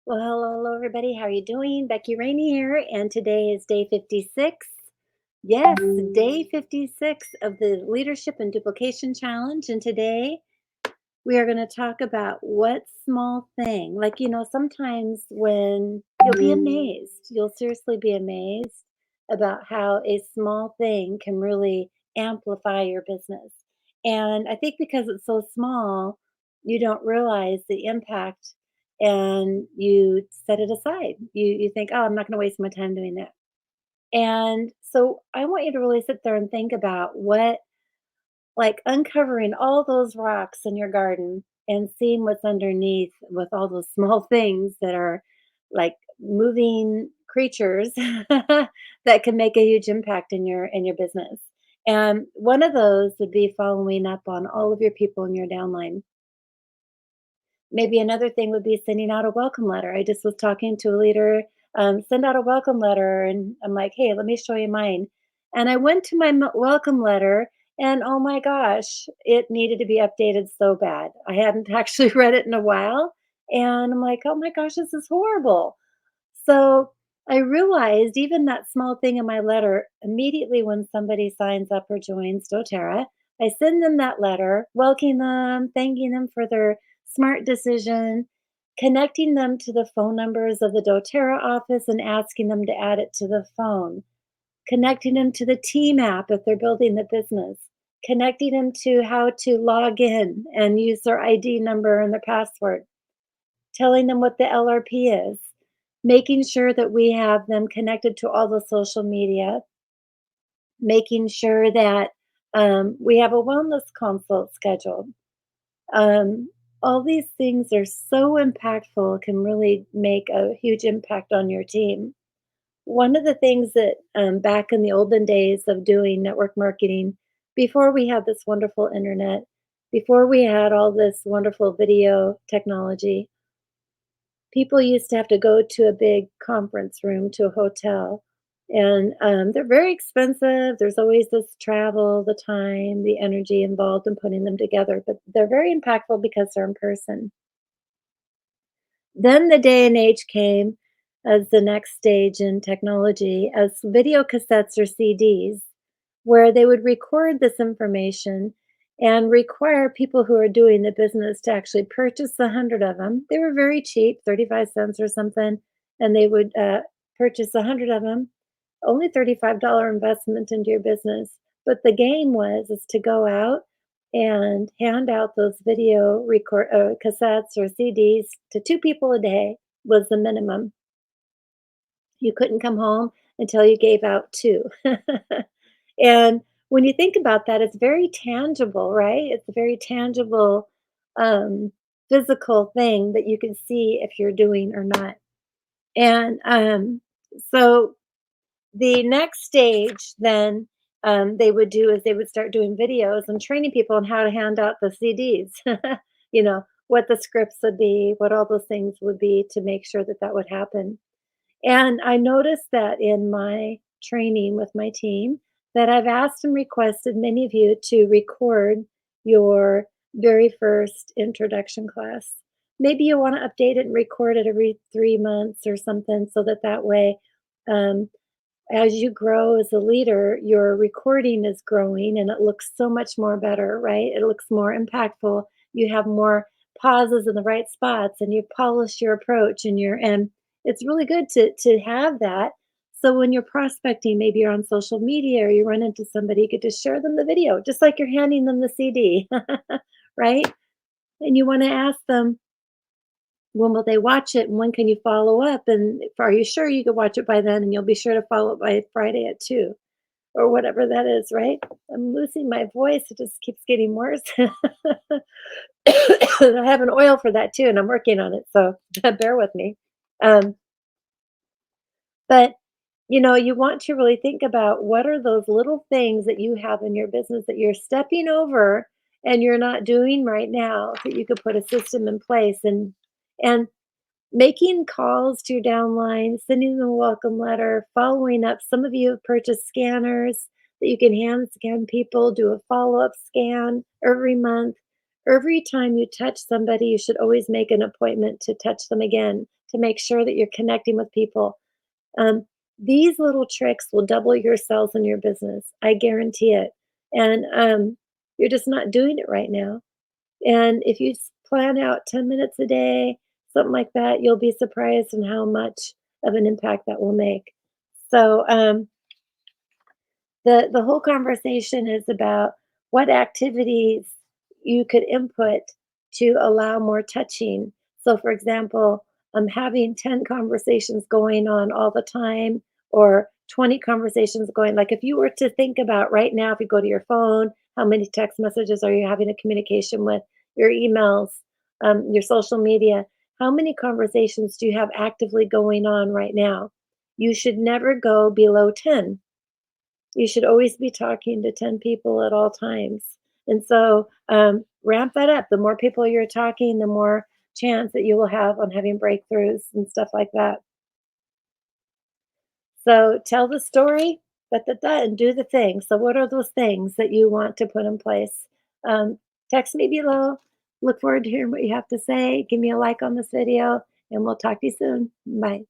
Well, hello, everybody. How are you doing? Becky Raney here, and today is day 56. Yes, day 56 of the Leadership and Duplication Challenge. And today we are going to talk about what small thing, sometimes when you'll be amazed, you'll seriously be amazed about how a small thing can really amplify your business. And I think because it's so small, you don't realize the impact and you set it aside. You think, oh, I'm not going to waste my time doing that. And so I want you to really sit there and think about uncovering all those rocks in your garden and seeing what's underneath with all those small things that are like moving creatures that can make a huge impact in your business. And one of those would be following up on all of your people in your downline. Maybe another thing would be sending out a welcome letter. I just was talking to a leader, send out a welcome letter, and I'm like, hey, let me show you mine. And I went to my welcome letter, and oh my gosh, it needed to be updated so bad. I hadn't actually read it in a while, and I'm like, oh my gosh, this is horrible. So I realized even that small thing in my letter, immediately when somebody signs up or joins doTERRA, I send them that letter, welcoming them, thanking them for their smart decision, connecting them to the phone numbers of the doTERRA office and asking them to add it to the phone, connecting them to the team app if they're building the business, connecting them to how to log in and use their ID number and their password, telling them what the LRP is, making sure that we have them connected to all the social media, making sure that we have a wellness consult scheduled. Um, all these things are so impactful, can really make a huge impact on your team. One of the things that back in the olden days of doing network marketing, before we had this wonderful internet, before we had all this wonderful video technology, people used to have to go to a big conference room, to a hotel, and they're very expensive. There's always this travel, the time, the energy involved in putting them together, but they're very impactful because they're in person. Then the day and age came as the next stage in technology as video cassettes or CDs, where they would record this information and require people who are doing the business to actually purchase 100 of them. They were very cheap, 35 cents or something, and they would purchase 100 of them, only $35 investment into your business. But the game was is to go out and hand out those video record cassettes or CDs to two people a day was the minimum. You couldn't come home until you gave out two. And when you think about that, it's very tangible, right? It's a very tangible, um, physical thing that you can see if you're doing or not. And so the next stage then they would do is they would start doing videos and training people on how to hand out the CDs. What the scripts would be, what all those things would be to make sure that that would happen. And I noticed that in my training with my team that I've asked and requested many of you to record your very first introduction class. Maybe you want to update it and record it every 3 months or something so that that way, um, as you grow as a leader, your recording is growing and it looks so much more better, right? It looks more impactful. You have more pauses in the right spots and you polish your approach and it's really good to have that. So when you're prospecting, maybe you're on social media or you run into somebody, you could just share them the video, just like you're handing them the CD, right? And you want to ask them, when will they watch it and when can you follow up? And are you sure you could watch it by then? And you'll be sure to follow up by Friday at 2 or whatever that is, right? I'm losing my voice. It just keeps getting worse. I have an oil for that too, and I'm working on it. So bear with me. Um, but you want to really think about what are those little things that you have in your business that you're stepping over and you're not doing right now that you could put a system in place and making calls to your downline, sending them a welcome letter, following up. Some of you have purchased scanners that you can hand scan people, do a follow-up scan every month. Every time you touch somebody, you should always make an appointment to touch them again to make sure that you're connecting with people. Um, these little tricks will double your sales in your business. I guarantee it. And you're just not doing it right now. And if you plan out 10 minutes a day, something like that, you'll be surprised in how much of an impact that will make. So, the whole conversation is about what activities you could input to allow more touching. So, for example, having 10 conversations going on all the time or 20 conversations going, like if you were to think about right now, if you go to your phone, how many text messages are you having a communication with, your emails, your social media, how many conversations do you have actively going on right now? You should never go below 10. You should always be talking to 10 people at all times. And so, ramp that up. The more people you're talking, the more chance that you will have on having breakthroughs and stuff like that. So tell the story, and do the thing. So what are those things that you want to put in place? Text me below. Look forward to hearing what you have to say. Give me a like on this video, and we'll talk to you soon. Bye.